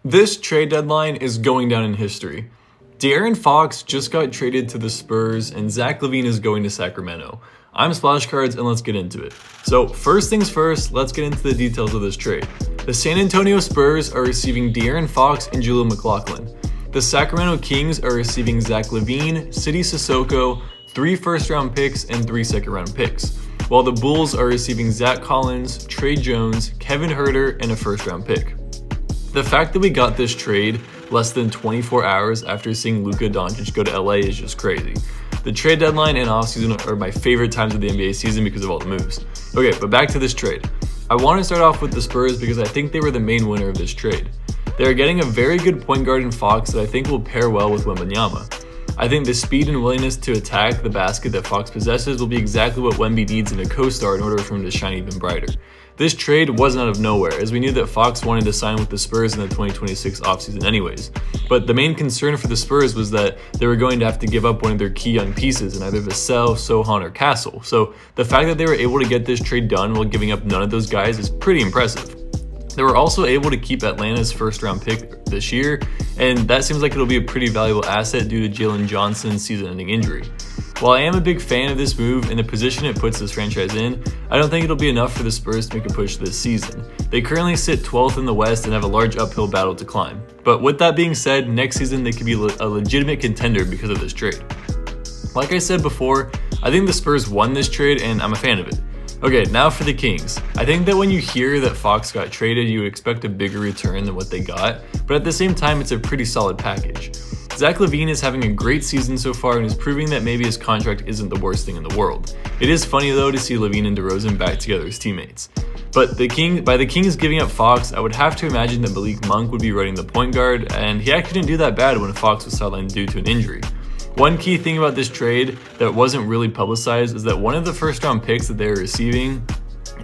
This trade deadline is going down in history. De'Aaron Fox just got traded to the Spurs and Zach LaVine is going to Sacramento. I'm Splash Cards and let's get into it. So first things first, let's get into the details of this trade. The San Antonio Spurs are receiving De'Aaron Fox and Jaleel McLaughlin. The Sacramento Kings are receiving Zach LaVine, Sidy Cissoko, 3 first-round picks, and 3 second-round picks. While the Bulls are receiving Zach Collins, Tre Jones, Kevin Huerter, and a first-round pick. The fact that we got this trade less than 24 hours after seeing Luka Doncic go to LA is just crazy. The trade deadline and offseason are my favorite times of the NBA season because of all the moves. Okay, but back to this trade. I want to start off with the Spurs because I think they were the main winner of this trade. They are getting a very good point guard in Fox that I think will pair well with Wembanyama. I think the speed and willingness to attack the basket that Fox possesses will be exactly what Wemby needs in a co-star in order for him to shine even brighter. This trade wasn't out of nowhere, as we knew that Fox wanted to sign with the Spurs in the 2026 offseason anyways. But the main concern for the Spurs was that they were going to have to give up one of their key young pieces in either Vassell, Sochan, or Castle. So the fact that they were able to get this trade done while giving up none of those guys is pretty impressive. They were also able to keep Atlanta's first-round pick this year, and that seems like it'll be a pretty valuable asset due to Jalen Johnson's season-ending injury. While I am a big fan of this move and the position it puts this franchise in, I don't think it'll be enough for the Spurs to make a push this season. They currently sit 12th in the West and have a large uphill battle to climb. But with that being said, next season they could be a legitimate contender because of this trade. Like I said before, I think the Spurs won this trade and I'm a fan of it. Okay, now for the Kings. I think that when you hear that Fox got traded, you would expect a bigger return than what they got, but at the same time, it's a pretty solid package. Zach LaVine is having a great season so far and is proving that maybe his contract isn't the worst thing in the world. It is funny though to see LaVine and DeRozan back together as teammates. But by the Kings giving up Fox, I would have to imagine that Malik Monk would be running the point guard, and he actually didn't do that bad when Fox was sidelined due to an injury. One key thing about this trade that wasn't really publicized is that one of the first-round picks that they are receiving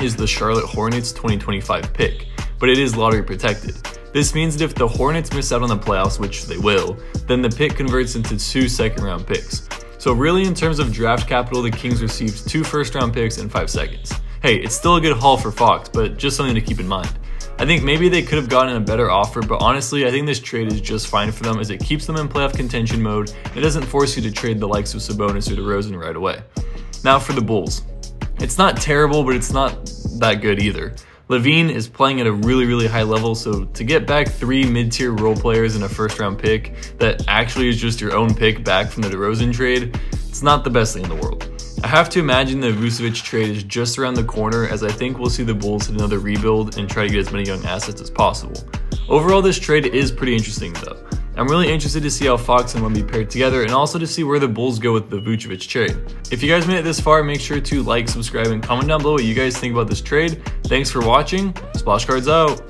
is the Charlotte Hornets 2025 pick, but it is lottery protected. This means that if the Hornets miss out on the playoffs, which they will, then the pick converts into 2 second-round picks. So really, in terms of draft capital, the Kings received 2 first-round picks and 5 seconds. Hey, it's still a good haul for Fox, but just something to keep in mind. I think maybe they could have gotten a better offer, but honestly, I think this trade is just fine for them as it keeps them in playoff contention mode and it doesn't force you to trade the likes of Sabonis or DeRozan right away. Now for the Bulls. It's not terrible, but it's not that good either. LaVine is playing at a really high level, so to get back 3 mid-tier role players and a first-round pick that actually is just your own pick back from the DeRozan trade, it's not the best thing in the world. I have to imagine the Vucevic trade is just around the corner, as I think we'll see the Bulls hit another rebuild and try to get as many young assets as possible. Overall, this trade is pretty interesting though. I'm really interested to see how Fox and Wemby paired together and also to see where the Bulls go with the Vucevic trade. If you guys made it this far, make sure to like, subscribe, and comment down below what you guys think about this trade. Thanks for watching. Splash Cards out.